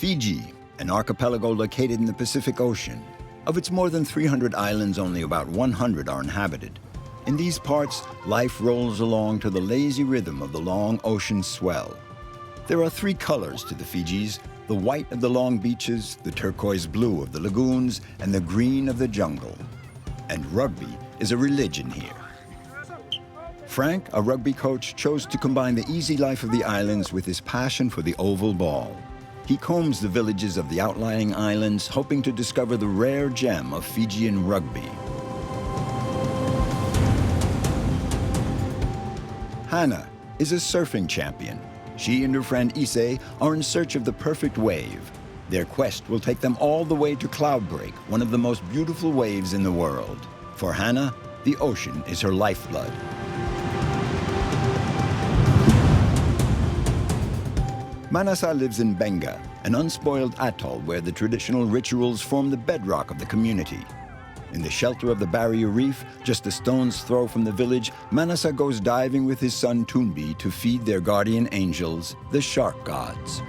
Fiji, an archipelago located in the Pacific Ocean. Of its more than 300 islands, only about 100 are inhabited. In these parts, life rolls along to the lazy rhythm of the long ocean swell. There are three colors to the Fijis: the white of the long beaches, the turquoise blue of the lagoons, and the green of the jungle. And rugby is a religion here. Franck, a rugby coach, chose to combine the easy life of the islands with his passion for the oval ball. He combs the villages of the outlying islands, hoping to discover the rare gem of Fijian rugby. Hannah is a surfing champion. She and her friend Issei are in search of the perfect wave. Their quest will take them all the way to Cloudbreak, one of the most beautiful waves in the world. For Hannah, the ocean is her lifeblood. Manasa lives in Benga, an unspoiled atoll where the traditional rituals form the bedrock of the community. In the shelter of the barrier reef, just a stone's throw from the village, Manasa goes diving with his son Tumbi to feed their guardian angels, the shark gods.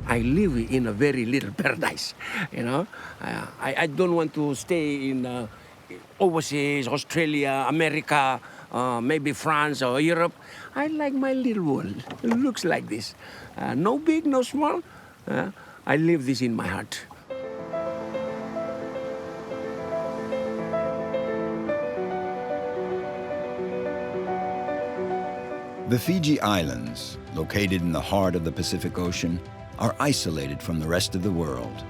I live in a very little paradise, you know. I don't want to stay in overseas, Australia, America, maybe France or Europe. I like my little world. It looks like this. No big, no small. I live this in my heart. The Fiji Islands, located in the heart of the Pacific Ocean, are isolated from the rest of the world.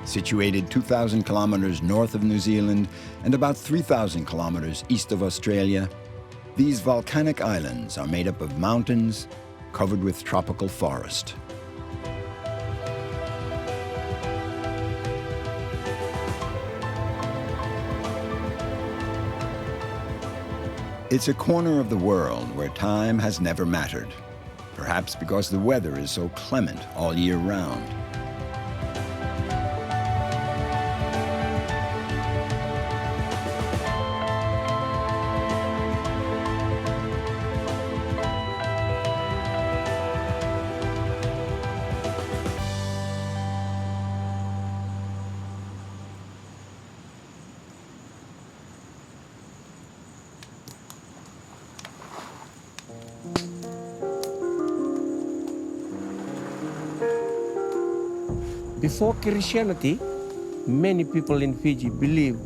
Situated 2,000 kilometers north of New Zealand and about 3,000 kilometers east of Australia, these volcanic islands are made up of mountains covered with tropical forest. It's a corner of the world where time has never mattered, perhaps because the weather is so clement all year round. Before Christianity, many people in Fiji believe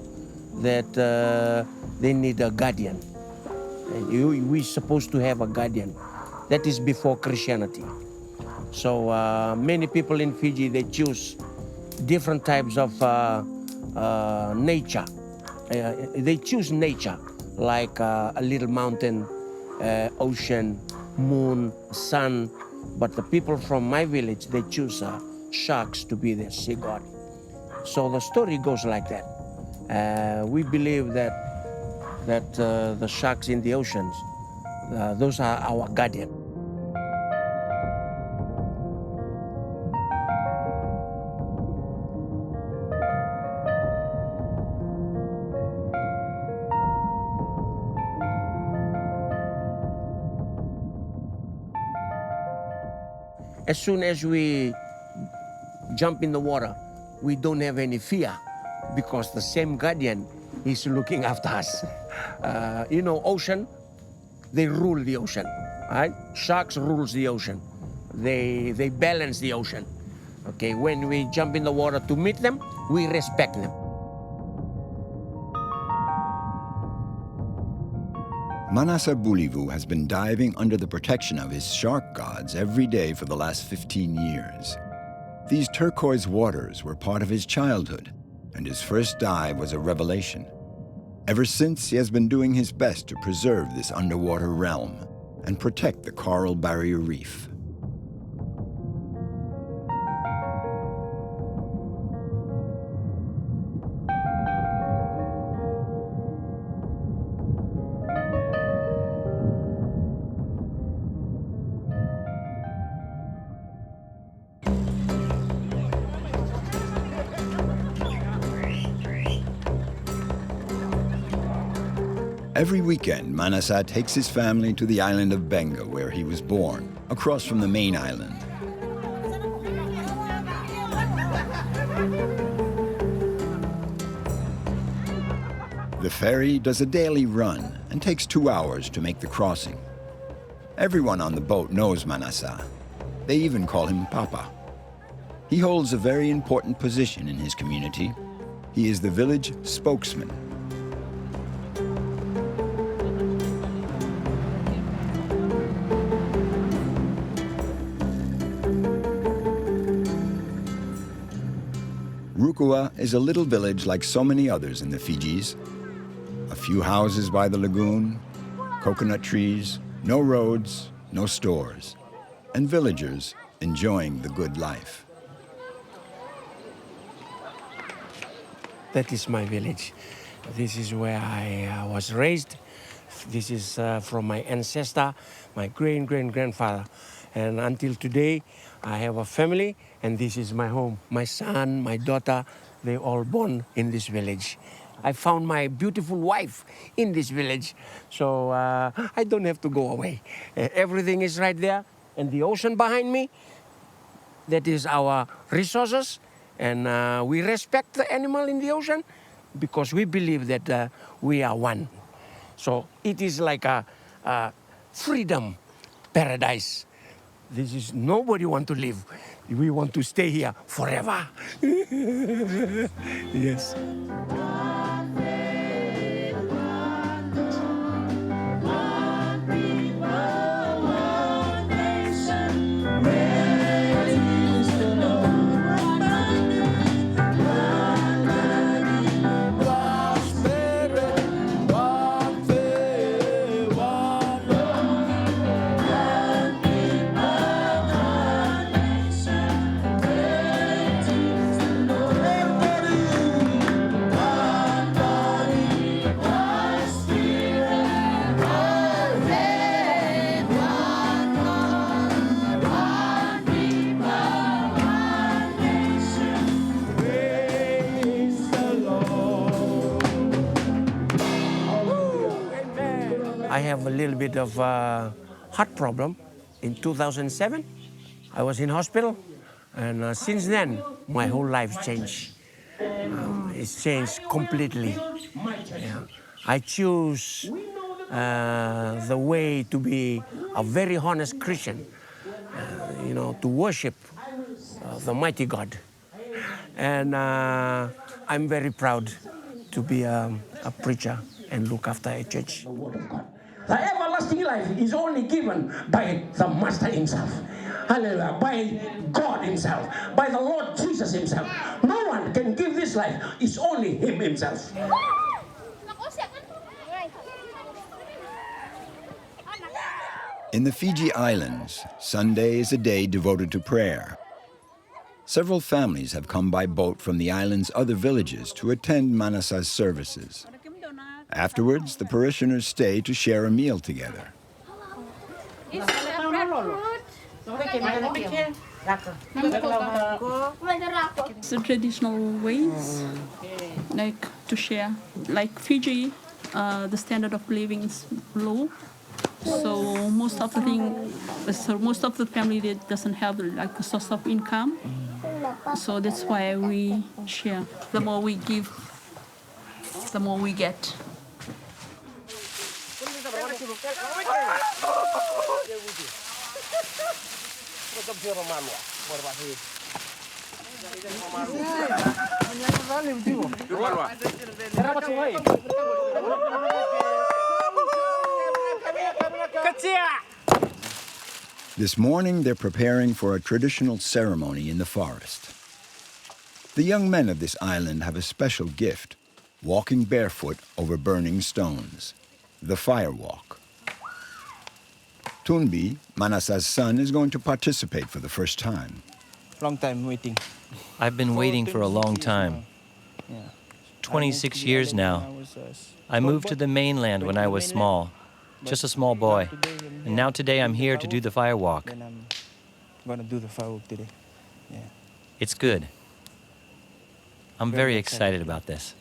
that they need a guardian. We're supposed to have a guardian. That is before Christianity. So many people in Fiji, they choose different types of nature. They choose nature, like a little mountain, ocean, moon, sun. But the people from my village, they choose sharks to be their sea god. So the story goes like that. We believe that the sharks in the oceans, those are our guardian. As soon as we jump in the water, we don't have any fear because the same guardian is looking after us. You know, ocean, they rule the ocean, right? Sharks rules the ocean. They balance the ocean. Okay, when we jump in the water to meet them, we respect them. Manasa Bulivou has been diving under the protection of his shark gods every day for the last 15 years. These turquoise waters were part of his childhood, and his first dive was a revelation. Ever since, he has been doing his best to preserve this underwater realm and protect the coral barrier reef. Every weekend, Manasa takes his family to the island of Benga, where he was born, across from the main island. The ferry does a daily run and takes 2 hours to make the crossing. Everyone on the boat knows Manasa. They even call him Papa. He holds a very important position in his community. He is the village spokesman. Rukua is a little village like so many others in the Fijis. A few houses by the lagoon, coconut trees, no roads, no stores, and villagers enjoying the good life. That is my village. This is where I was raised. This is from my ancestor, my great-grandfather. And until today, I have a family, and this is my home. My son, my daughter, they all born in this village. I found my beautiful wife in this village, so I don't have to go away. Everything is right there, and the ocean behind me, that is our resources, and we respect the animal in the ocean because we believe that we are one. So it is like a freedom paradise. This is, nobody want to leave. We want to stay here forever. Yes. I have a little bit of heart problem. In 2007, I was in hospital, and since then, my whole life changed. It's changed completely. Yeah. I choose the way to be a very honest Christian, to worship the mighty God. And I'm very proud to be a preacher and look after a church. The everlasting life is only given by the Master himself. Hallelujah. By God himself. By the Lord Jesus himself. No one can give this life. It's only him himself. In the Fiji Islands, Sunday is a day devoted to prayer. Several families have come by boat from the island's other villages to attend Manasa's services. Afterwards, the parishioners stay to share a meal together. It's the traditional ways, like to share. Like Fiji, the standard of living is low, so most of the family that doesn't have like a source of income. So that's why we share. The more we give, the more we get. This morning, they're preparing for a traditional ceremony in the forest. The young men of this island have a special gift, walking barefoot over burning stones, the fire walk. Tumbi, Manasa's son, is going to participate for the first time. Long time waiting. I've been waiting for a long time. 26 years now. I moved to the mainland when I was small, just a small boy. And now today I'm here to do the fire walk. I'm gonna do the firework today. Yeah. It's good. I'm very excited about this.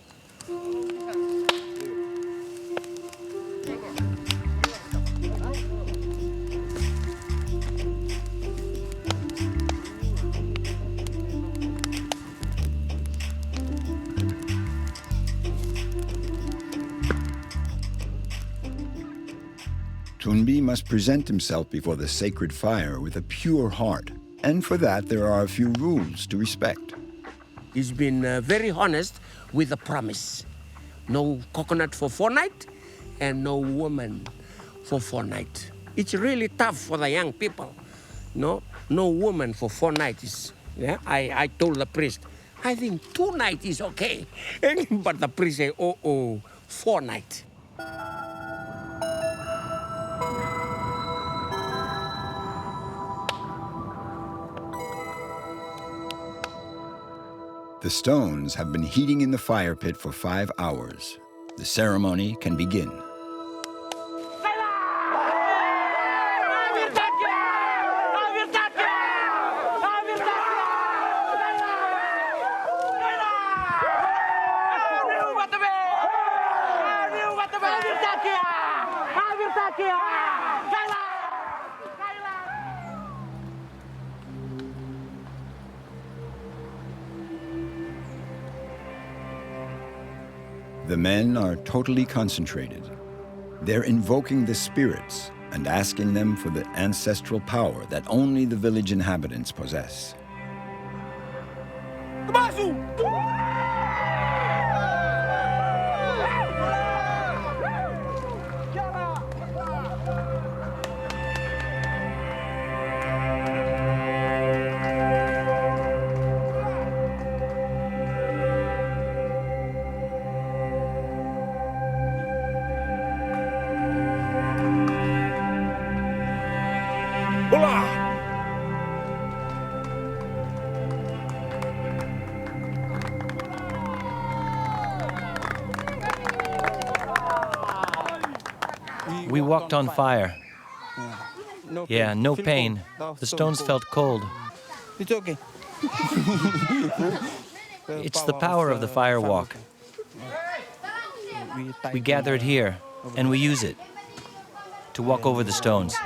Tumbi must present himself before the sacred fire with a pure heart, and for that there are a few rules to respect. He's been very honest with a promise. No coconut for 4 nights and no woman for 4 nights. It's really tough for the young people. No woman for 4 nights. Yeah, I told the priest, I think 2 nights is okay. But the priest said, 4 nights. The stones have been heating in the fire pit for 5 hours. The ceremony can begin. The men are totally concentrated. They're invoking the spirits and asking them for the ancestral power that only the village inhabitants possess. We walked on fire. Yeah, no pain. The stones felt cold. It's okay. It's the power of the fire walk. We gather it here, and we use it to walk over the stones.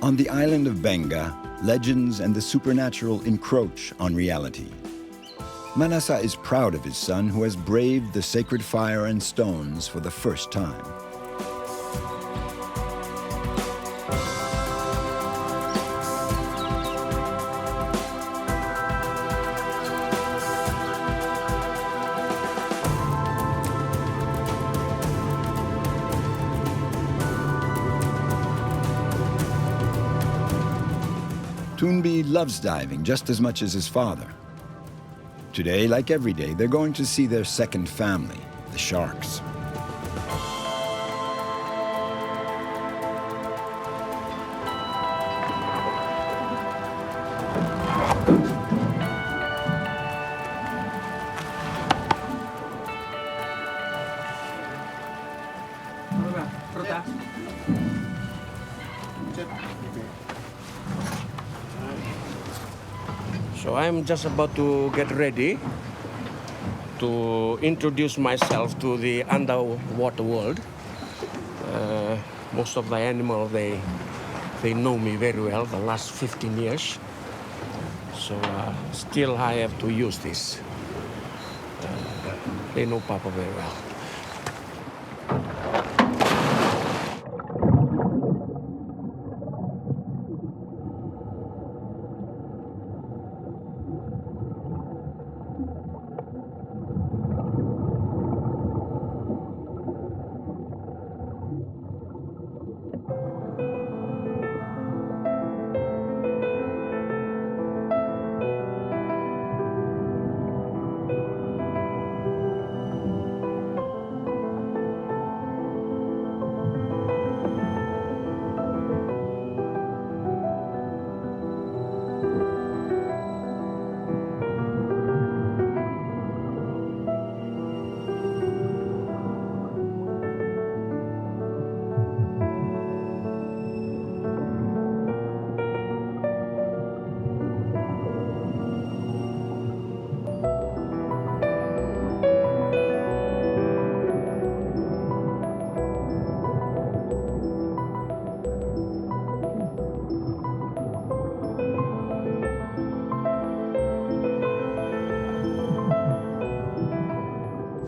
On the island of Benga, legends and the supernatural encroach on reality. Manasa is proud of his son who has braved the sacred fire and stones for the first time. Tumbi loves diving just as much as his father. Today, like every day, they're going to see their second family, the sharks. So I'm just about to get ready to introduce myself to the underwater world. Most of the animals, they know me very well the last 15 years. So still I have to use this. They know Papa very well.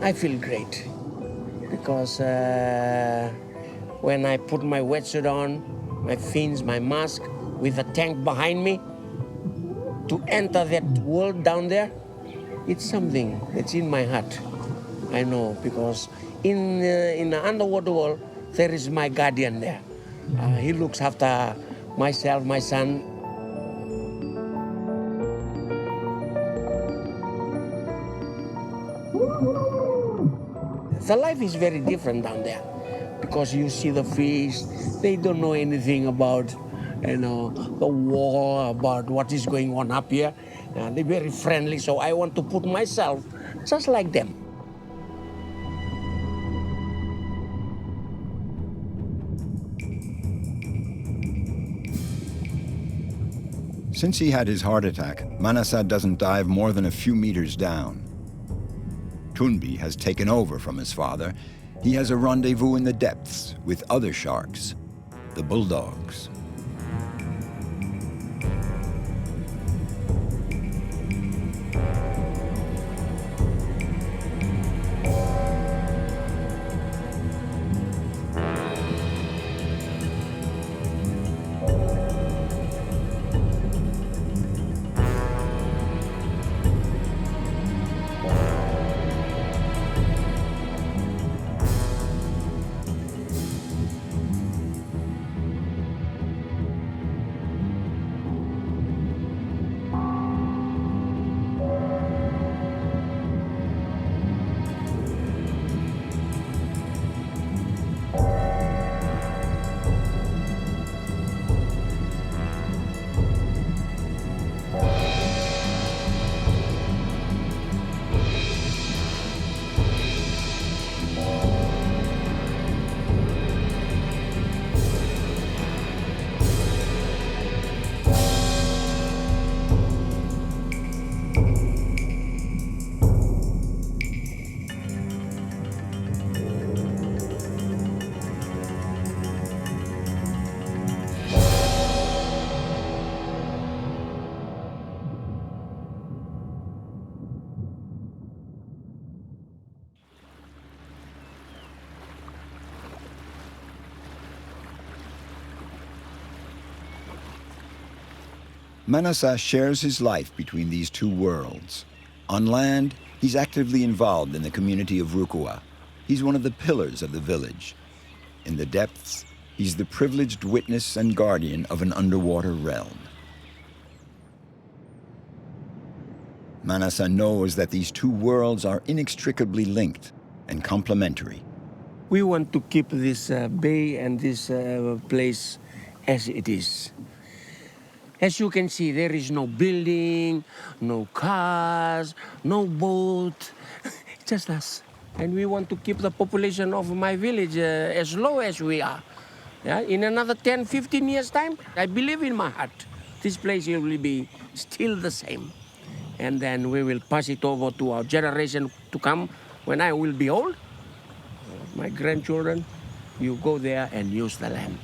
I feel great because when I put my wetsuit on, my fins, my mask, with a tank behind me, to enter that world down there, it's something that's in my heart. I know, because in the underwater world, there is my guardian there. He looks after myself, my son. The life is very different down there because you see the fish, they don't know anything about, the war, about what is going on up here. They're very friendly, so I want to put myself just like them. Since he had his heart attack, Manasa doesn't dive more than a few meters down. Tumbi has taken over from his father. He has a rendezvous in the depths with other sharks, the bulldogs. Manasa shares his life between these two worlds. On land, he's actively involved in the community of Rukua. He's one of the pillars of the village. In the depths, he's the privileged witness and guardian of an underwater realm. Manasa knows that these two worlds are inextricably linked and complementary. We want to keep this bay and this place as it is. As you can see, there is no building, no cars, no boat, just us. And we want to keep the population of my village as low as we are. Yeah? In another 10, 15 years' time, I believe in my heart, this place will be still the same. And then we will pass it over to our generation to come when I will be old. My grandchildren, you go there and use the land.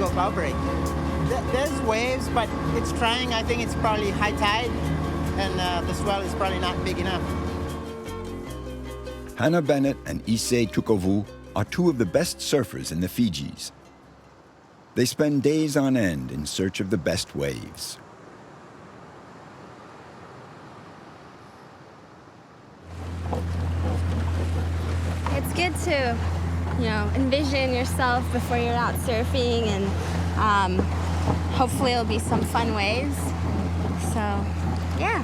Cloudbreak. There's waves, but it's trying. I think it's probably high tide, and the swell is probably not big enough. Hannah Bennett and Issei Tukovu are two of the best surfers in the Fijis. They spend days on end in search of the best waves. It's good to, envision yourself before you're out surfing, and hopefully it'll be some fun waves. So, yeah,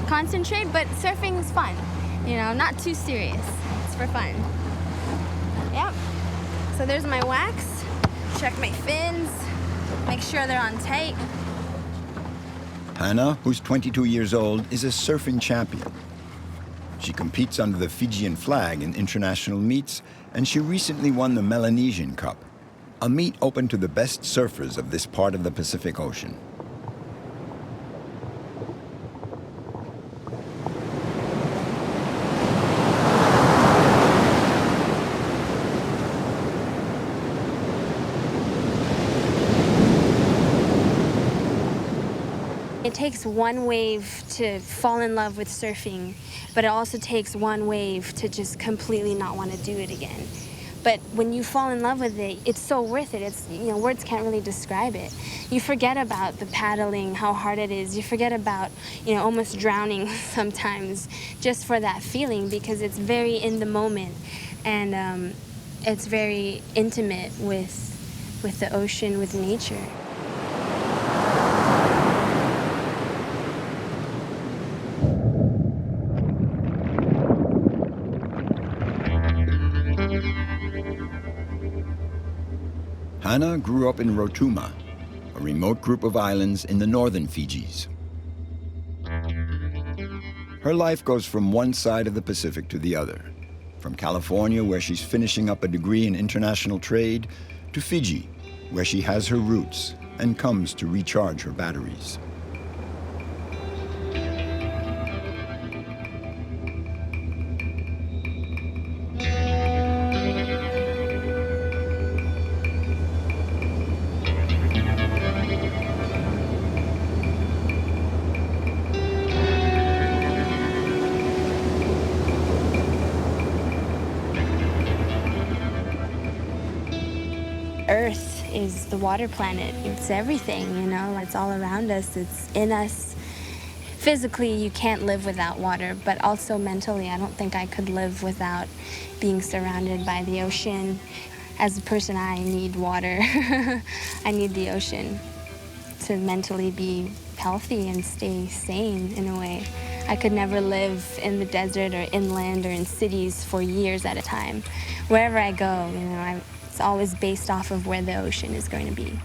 concentrate, but surfing is fun. Not too serious. It's for fun. Yep. So there's my wax. Check my fins, make sure they're on tight. Hannah, who's 22 years old, is a surfing champion. She competes under the Fijian flag in international meets, and she recently won the Melanesian Cup, a meet open to the best surfers of this part of the Pacific Ocean. It takes one wave to fall in love with surfing, but it also takes one wave to just completely not want to do it again. But when you fall in love with it, it's so worth it. It's, words can't really describe it. You forget about the paddling, how hard it is. You forget about, almost drowning sometimes just for that feeling, because it's very in the moment, and it's very intimate with the ocean, with nature. Hannah grew up in Rotuma, a remote group of islands in the northern Fijis. Her life goes from one side of the Pacific to the other, from California, where she's finishing up a degree in international trade, to Fiji, where she has her roots and comes to recharge her batteries. Earth is the water planet. It's everything, it's all around us, it's in us. Physically, you can't live without water, but also mentally, I don't think I could live without being surrounded by the ocean. As a person, I need water. I need the ocean to mentally be healthy and stay sane in a way. I could never live in the desert or inland or in cities for years at a time. Wherever I go, it's always based off of where the ocean is going to be.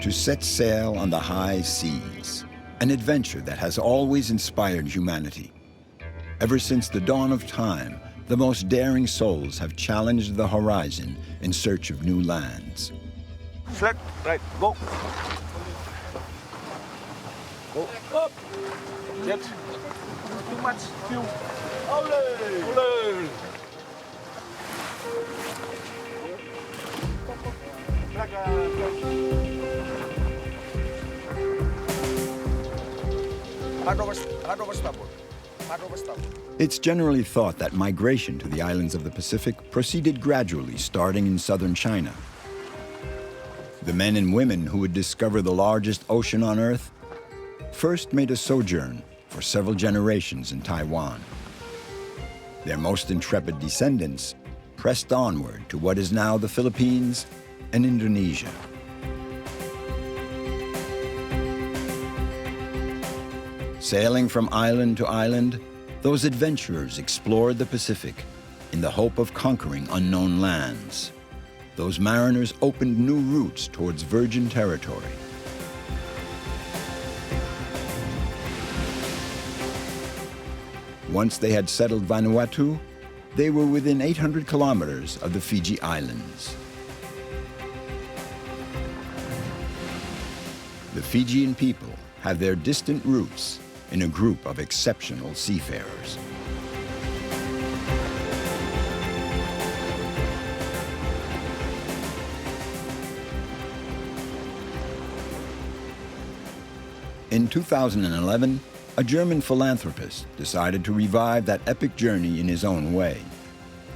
To set sail on the high seas, an adventure that has always inspired humanity. Ever since the dawn of time, the most daring souls have challenged the horizon in search of new lands. Flat, right, go. Go up. Get. Too much. Few. Ole. Ole. It's generally thought that migration to the islands of the Pacific proceeded gradually, starting in southern China. The men and women who would discover the largest ocean on Earth first made a sojourn for several generations in Taiwan. Their most intrepid descendants pressed onward to what is now the Philippines and Indonesia. Sailing from island to island, those adventurers explored the Pacific in the hope of conquering unknown lands. Those mariners opened new routes towards virgin territory. Once they had settled Vanuatu, they were within 800 kilometers of the Fiji Islands. The Fijian people have their distant roots in a group of exceptional seafarers. In 2011, a German philanthropist decided to revive that epic journey in his own way.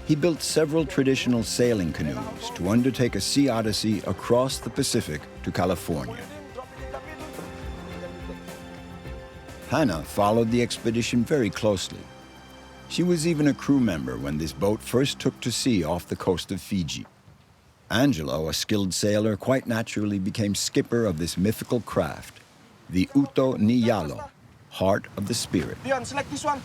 He built several traditional sailing canoes to undertake a sea odyssey across the Pacific to California. Hannah followed the expedition very closely. She was even a crew member when this boat first took to sea off the coast of Fiji. Angelo, a skilled sailor, quite naturally became skipper of this mythical craft, the Uto ni Yalo, heart of the spirit. Dion, select this one.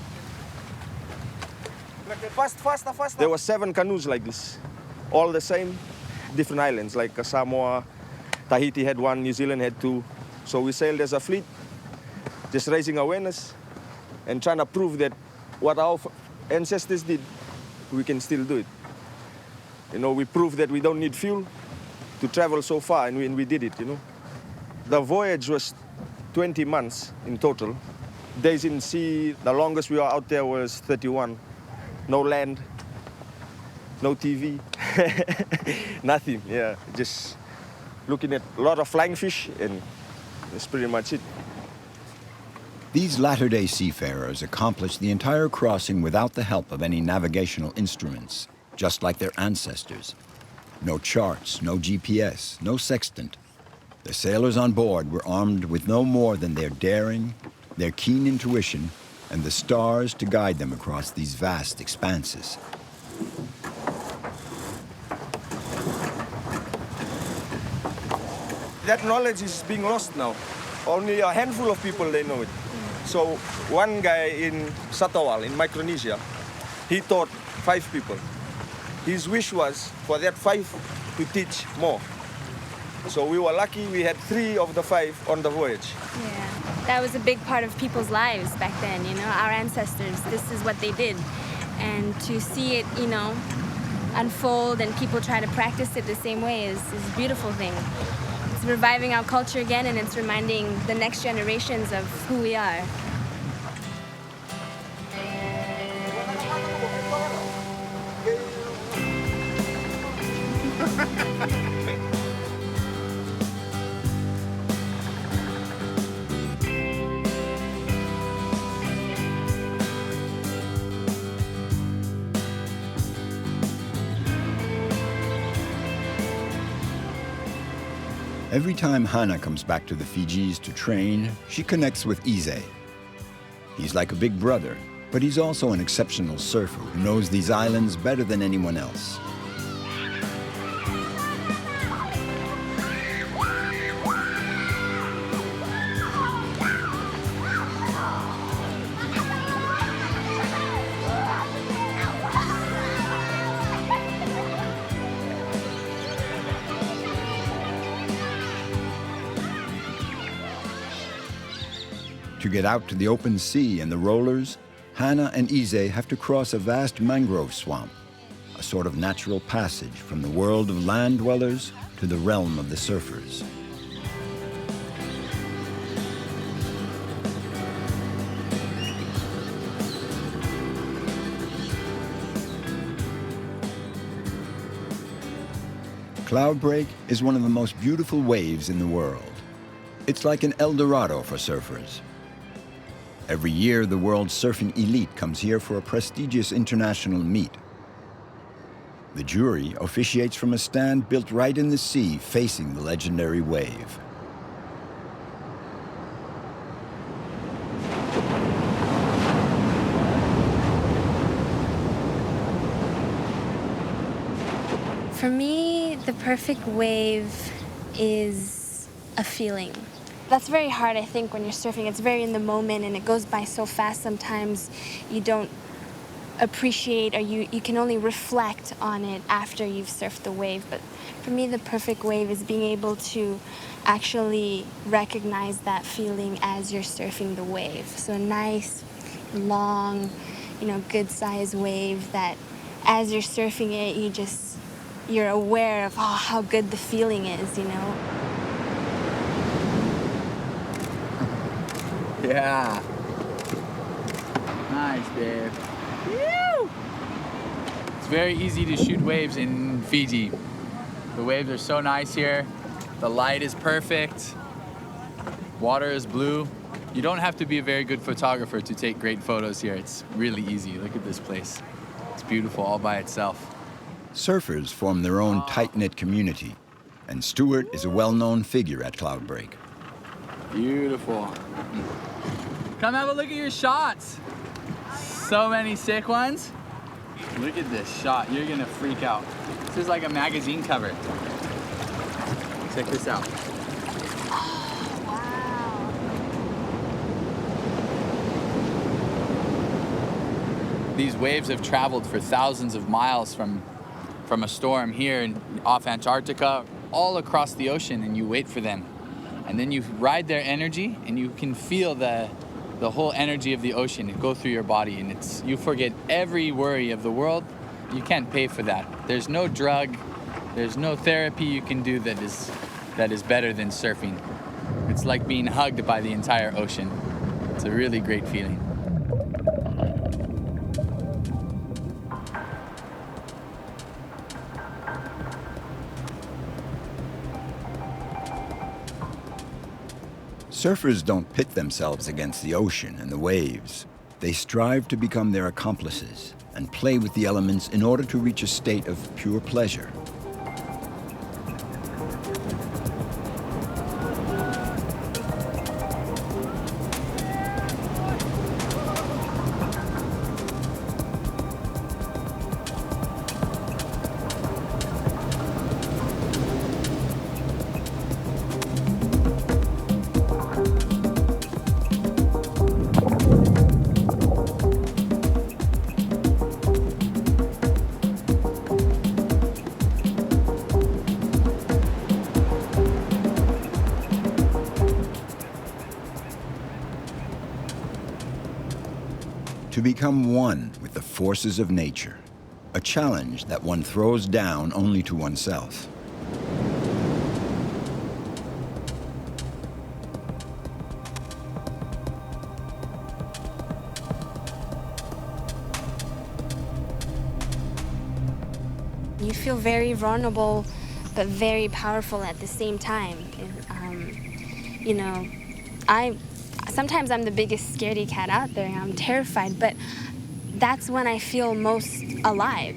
Faster. There were 7 canoes like this, all the same, different islands, like Samoa, Tahiti had 1, New Zealand had 2. So we sailed as a fleet, just raising awareness and trying to prove that what our ancestors did, we can still do it. You know, we proved that we don't need fuel to travel so far, and we did it, you know. The voyage was 20 months in total. Days in sea, the longest we were out there was 31. No land, no TV, nothing, yeah. Just looking at a lot of flying fish, and that's pretty much it. These latter-day seafarers accomplished the entire crossing without the help of any navigational instruments, just like their ancestors. No charts, no GPS, no sextant. The sailors on board were armed with no more than their daring, their keen intuition, and the stars to guide them across these vast expanses. That knowledge is being lost now. Only a handful of people, they know it. So one guy in Satawal, in Micronesia, he taught 5 people. His wish was for that 5 to teach more. So we were lucky we had 3 of the 5 on the voyage. Yeah, that was a big part of people's lives back then, you know, our ancestors, this is what they did. And to see it, you know, unfold and people try to practice it the same way is a beautiful thing. It's reviving our culture again, and it's reminding the next generations of who we are. Every time Hannah comes back to the Fijis to train, she connects with Ise. He's like a big brother, but he's also an exceptional surfer who knows these islands better than anyone else. To get out to the open sea and the rollers, Hannah and Ise have to cross a vast mangrove swamp, a sort of natural passage from the world of land dwellers to the realm of the surfers. Cloudbreak is one of the most beautiful waves in the world. It's like an El Dorado for surfers. Every year, the world's surfing elite comes here for a prestigious international meet. The jury officiates from a stand built right in the sea facing the legendary wave. For me, the perfect wave is a feeling. That's very hard, I think, when you're surfing. It's very in the moment, and it goes by so fast sometimes you don't appreciate, or you can only reflect on it after you've surfed the wave. But for me, the perfect wave is being able to actually recognize that feeling as you're surfing the wave. So a nice, long, you know, good-sized wave that as you're surfing it, you're aware of how good the feeling is, you know. Yeah. Nice, babe. Woo! It's very easy to shoot waves in Fiji. The waves are so nice here. The light is perfect. Water is blue. You don't have to be a very good photographer to take great photos here. It's really easy. Look at this place. It's beautiful all by itself. Surfers form their own tight-knit community, and Stuart is a well-known figure at Cloudbreak. Beautiful. Come have a look at your shots. So many sick ones. Look at this shot. You're gonna freak out. This is like a magazine cover. Check this out. Oh, wow. These waves have traveled for thousands of miles from a storm here off Antarctica, all across the ocean, and you wait for them. And then you ride their energy, and you can feel the whole energy of the ocean go through your body, and you forget every worry of the world. You can't pay for that. There's no drug, there's no therapy you can do that is better than surfing. It's like being hugged by the entire ocean. It's a really great feeling. Surfers don't pit themselves against the ocean and the waves. They strive to become their accomplices and play with the elements in order to reach a state of pure pleasure. To become one with the forces of nature, a challenge that one throws down only to oneself. You feel very vulnerable, but very powerful at the same time. You know, sometimes I'm the biggest scaredy cat out there. I'm terrified, but that's when I feel most alive.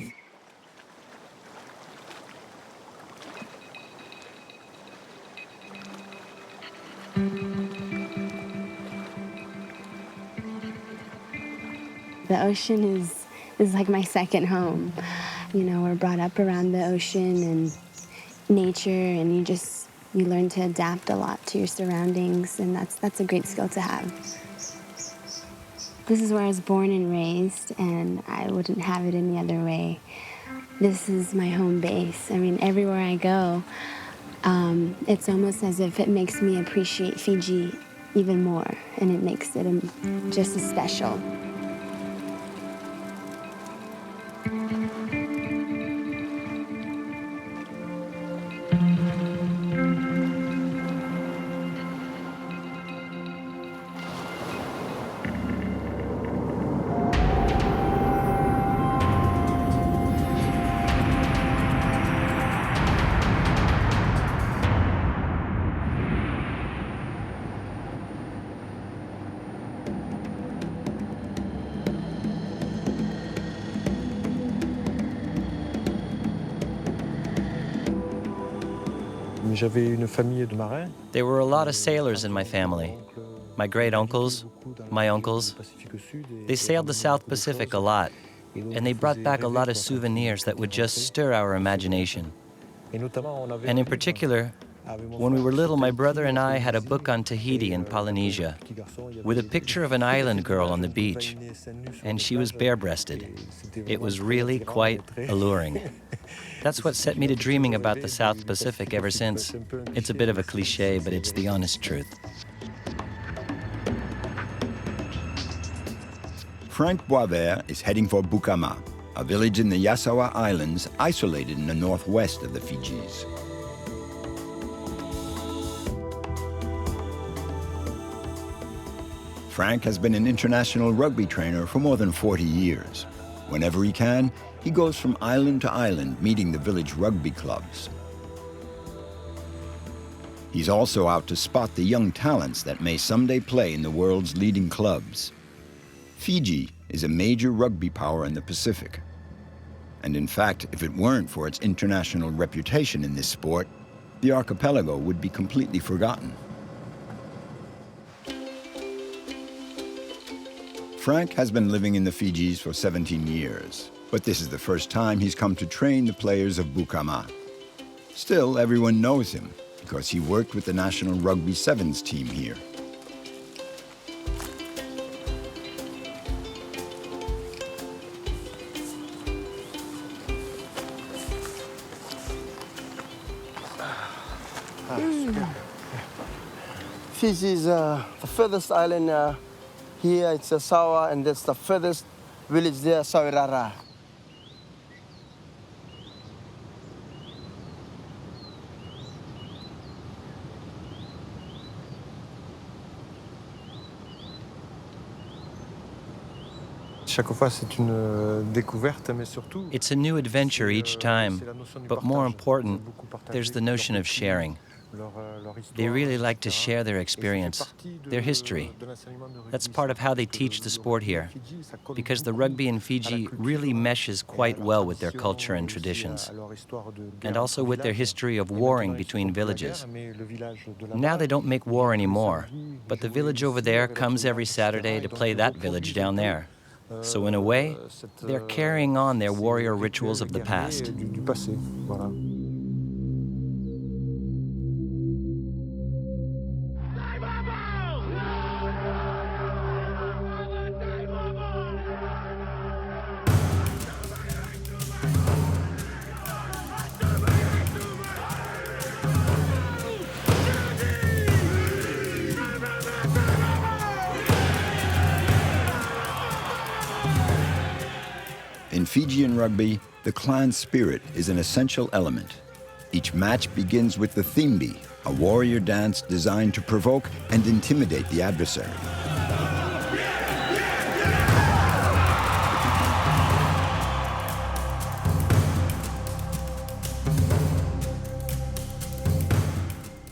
The ocean is like my second home. You know, we're brought up around the ocean and nature, and you learn to adapt a lot to your surroundings, and that's a great skill to have. This is where I was born and raised, and I wouldn't have it any other way. This is my home base. I mean, everywhere I go, it's almost as if it makes me appreciate Fiji even more, and it makes it just as special. There were a lot of sailors in my family. My great-uncles, my uncles. They sailed the South Pacific a lot, and they brought back a lot of souvenirs that would just stir our imagination. And in particular, when we were little, my brother and I had a book on Tahiti in Polynesia with a picture of an island girl on the beach, and she was bare-breasted. It was really quite alluring. That's what set me to dreaming about the South Pacific ever since. It's a bit of a cliche, but it's the honest truth. Franck Boivert is heading for Bukama, a village in the Yasawa Islands isolated in the northwest of the Fijis. Franck has been an international rugby trainer for more than 40 years. Whenever he can, he goes from island to island meeting the village rugby clubs. He's also out to spot the young talents that may someday play in the world's leading clubs. Fiji is a major rugby power in the Pacific. And in fact, if it weren't for its international reputation in this sport, the archipelago would be completely forgotten. Franck has been living in the Fijis for 17 years, but this is the first time he's come to train the players of Bukama. Still, everyone knows him because he worked with the national rugby sevens team here. Fiji is the furthest island here. It's a Sawa, and that's the furthest village there, Sawirara. It's a new adventure each time, but more important, there's the notion of sharing. They really like to share their experience, their history. That's part of how they teach the sport here, because the rugby in Fiji really meshes quite well with their culture and traditions, and also with their history of warring between villages. Now they don't make war anymore, but the village over there comes every Saturday to play that village down there. So in a way, they're carrying on their warrior rituals of the past. In Fijian rugby, the clan spirit is an essential element. Each match begins with the Tumbi, a warrior dance designed to provoke and intimidate the adversary.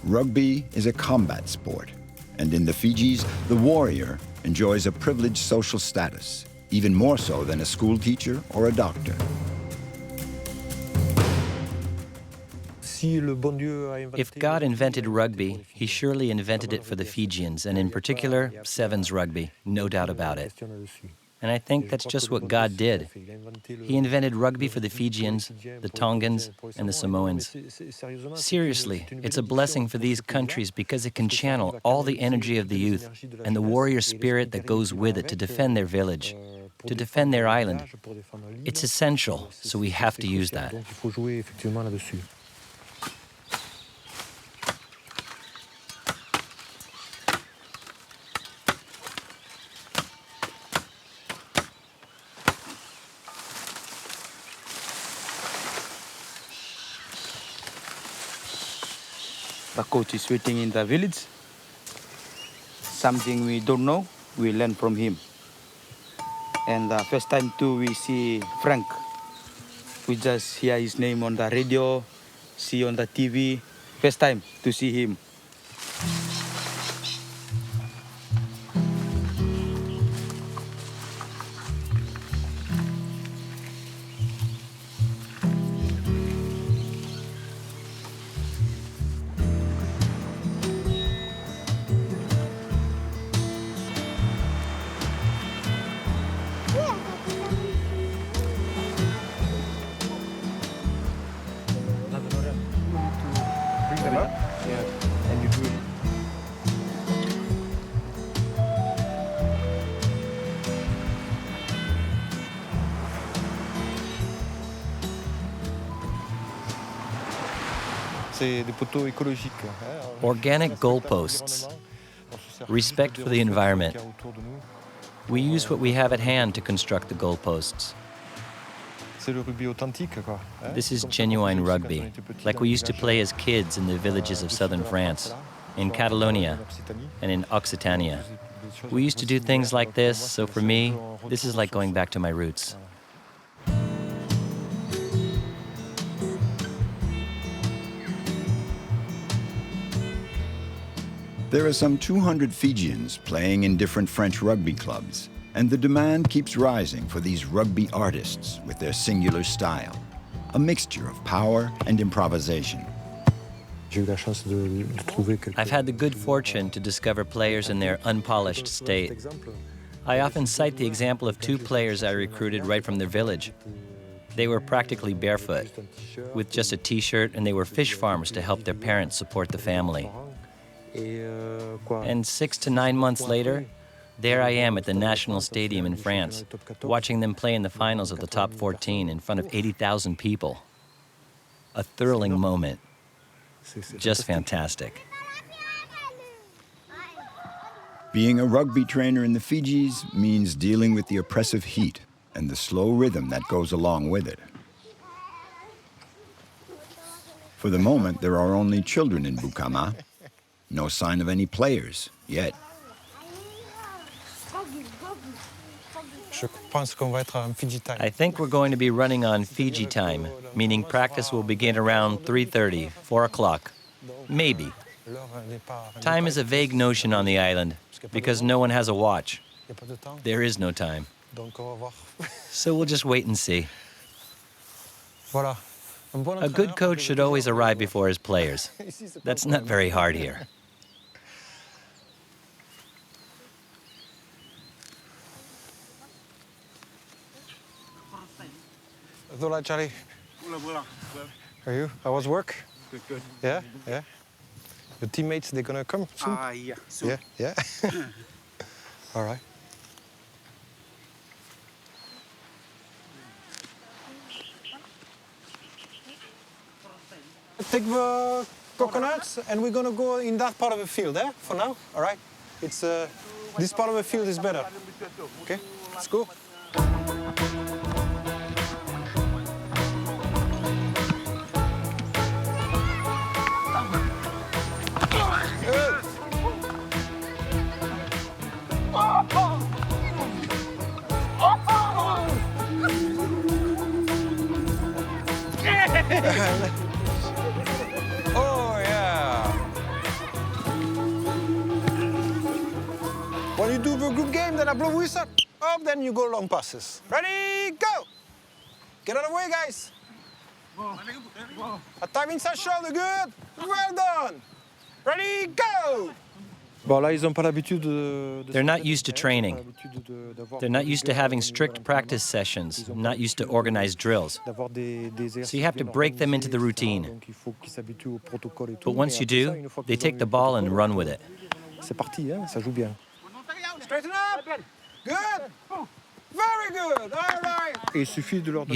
Rugby is a combat sport, and in the Fijis, the warrior enjoys a privileged social status, even more so than a school teacher or a doctor. If God invented rugby, he surely invented it for the Fijians, and in particular, sevens rugby, no doubt about it. And I think that's just what God did. He invented rugby for the Fijians, the Tongans, and the Samoans. Seriously, it's a blessing for these countries because it can channel all the energy of the youth and the warrior spirit that goes with it to defend their village, to defend their island. It's essential, so we have to use that. The coach is waiting in the village. Something we don't know, we learn from him. And the first time too, we see Franck. We just hear his name on the radio, see on the TV. First time to see him. Organic goalposts, respect for the environment. We use what we have at hand to construct the goalposts. This is genuine rugby, like we used to play as kids in the villages of southern France, in Catalonia, and in Occitania. We used to do things like this, so for me, this is like going back to my roots. There are some 200 Fijians playing in different French rugby clubs, and the demand keeps rising for these rugby artists with their singular style, a mixture of power and improvisation. I've had the good fortune to discover players in their unpolished state. I often cite the example of two players I recruited right from their village. They were practically barefoot, with just a t-shirt, and they were fish farmers to help their parents support the family. And 6 to 9 months later, there I am at the National Stadium in France, watching them play in the finals of the top 14 in front of 80,000 people. A thrilling moment. Just fantastic. Being a rugby trainer in the Fijis means dealing with the oppressive heat and the slow rhythm that goes along with it. For the moment, there are only children in Bukama. No sign of any players yet. I think we're going to be running on Fiji time, meaning practice will begin around 3:30, 4 o'clock. Maybe. Time is a vague notion on the island because no one has a watch. There is no time. So we'll just wait and see. A good coach should always arrive before his players. That's not very hard here. Hola, Charlie. How are you? How was work? Good, good. Yeah, yeah. Your teammates, they're gonna come soon? Yeah, soon. Yeah, yeah. All right. Take the coconuts and we're gonna go in that part of the field, eh? For now, all right? It's this part of the field is better. Okay, let's go. Oh, yeah. When you do the group game, then I blow whistle. Up, then you go long passes. Ready, go! Get out of the way, guys. A time inside shoulder, good. Well done. Ready, go! They're not used to training. They're not used to having strict practice sessions, not used to organized drills. So you have to break them into the routine. But once you do, they take the ball and run with it. Straighten up. Good. Very good. All right. You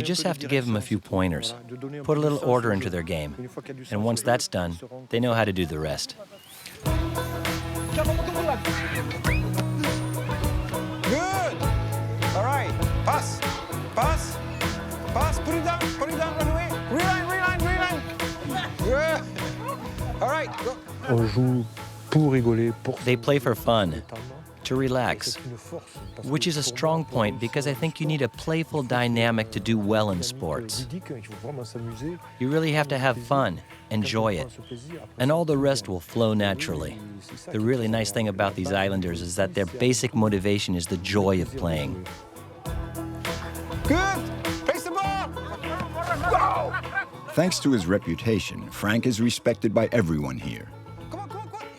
just have to give them a few pointers, put a little order into their game. And once that's done, they know how to do the rest. Good. All right. Pass. Pass. Pass. Put it down. Put it down. Run away. Reline. Reline. Reline. Good. All right. Go. They play for fun, to relax, which is a strong point because I think you need a playful dynamic to do well in sports. You really have to have fun, enjoy it, and all the rest will flow naturally. The really nice thing about these islanders is that their basic motivation is the joy of playing. Good! Pace the ball! Go! Thanks to his reputation, Franck is respected by everyone here.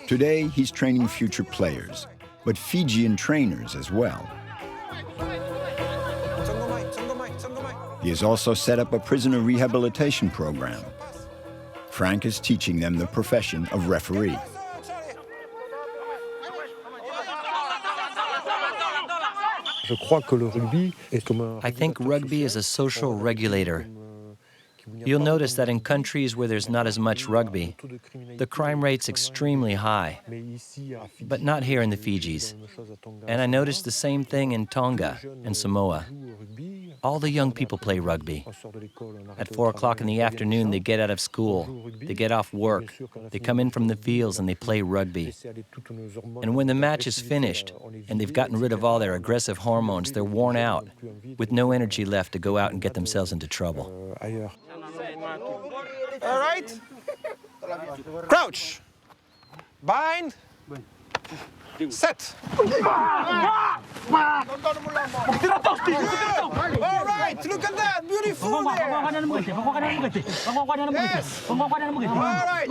Today, he's training future players, but Fijian trainers as well. He has also set up a prisoner rehabilitation program. Franck is teaching them the profession of referee. I think rugby is a social regulator. You'll notice that in countries where there's not as much rugby, the crime rate's extremely high, but not here in the Fijis. And I noticed the same thing in Tonga and Samoa. All the young people play rugby. At 4 o'clock in the afternoon, they get out of school, they get off work, they come in from the fields and they play rugby. And when the match is finished and they've gotten rid of all their aggressive hormones, they're worn out, with no energy left to go out and get themselves into trouble. All right. Crouch. Bind. Set. All right. Look at that. Beautiful there. Yes. All right.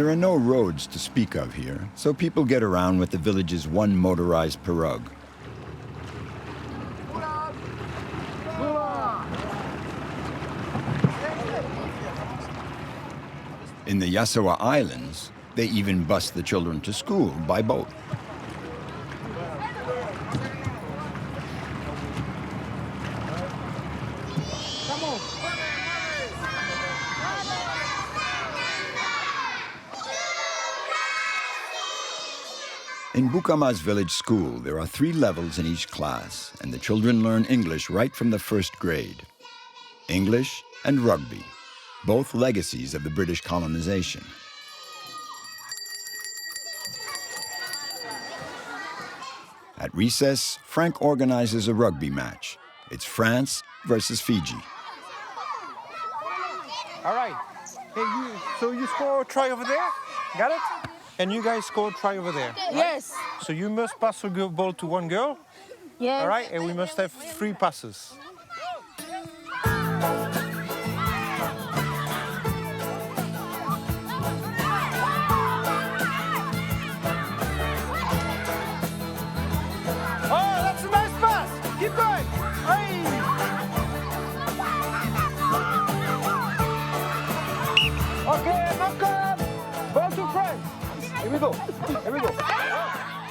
There are no roads to speak of here, so people get around with the village's one motorized pirogue. In the Yasawa Islands, they even bus the children to school by boat. In Bukama's village school, there are 3 levels in each class, and the children learn English right from the first grade. English and rugby, both legacies of the British colonization. At recess, Franck organizes a rugby match. It's France versus Fiji. All right. Hey, so you score a try over there? Got it? And you guys score a try over there. Right? Yes. So you must pass the ball to one girl. Yes. All right, and we must have 3 passes. Oh, that's a nice pass. Keep going. Hey. Okay, knock up. Ball to France. Here we go. Here we go.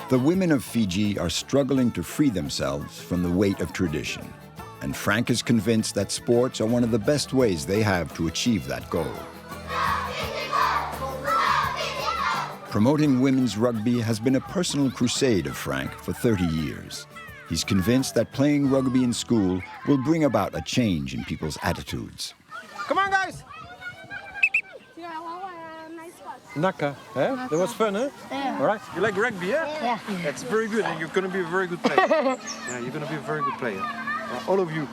The women of Fiji are struggling to free themselves from the weight of tradition, and Franck is convinced that sports are one of the best ways they have to achieve that goal. Promoting women's rugby has been a personal crusade of Franck for 30 years. He's convinced that playing rugby in school will bring about a change in people's attitudes. Come on, guys. Naka, eh? That was fun, eh? Yeah. All right. You like rugby, yeah? Yeah. That's very good, and you're going to be a very good player. Yeah, you're going to be a very good player. All of you.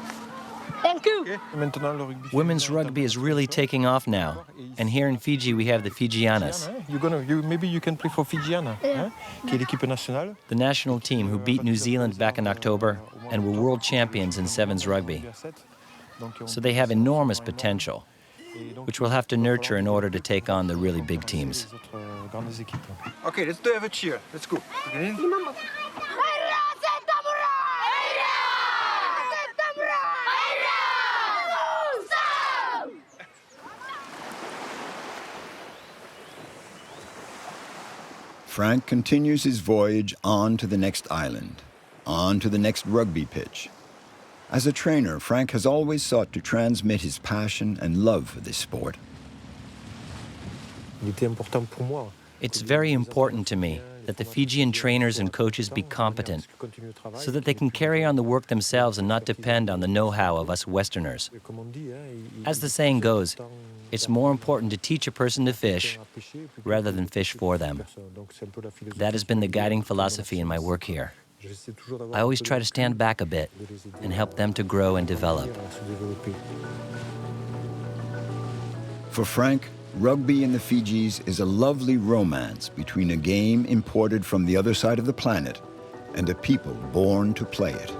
Thank you. Okay. Women's rugby is really taking off now. And here in Fiji, we have the Fijianas. Maybe you can play for Fijiana, Yeah. qui est l'équipe nationale. The national team who beat New Zealand back in October and were world champions in Sevens rugby. So they have enormous potential, which we'll have to nurture in order to take on the really big teams. Okay, let's do have a cheer. Let's go. Okay. Franck continues his voyage on to the next island, on to the next rugby pitch. As a trainer, Franck has always sought to transmit his passion and love for this sport. It's very important to me that the Fijian trainers and coaches be competent so that they can carry on the work themselves and not depend on the know-how of us Westerners. As the saying goes, it's more important to teach a person to fish rather than fish for them. That has been the guiding philosophy in my work here. I always try to stand back a bit and help them to grow and develop. For Franck, rugby in the Fijis is a lovely romance between a game imported from the other side of the planet and a people born to play it.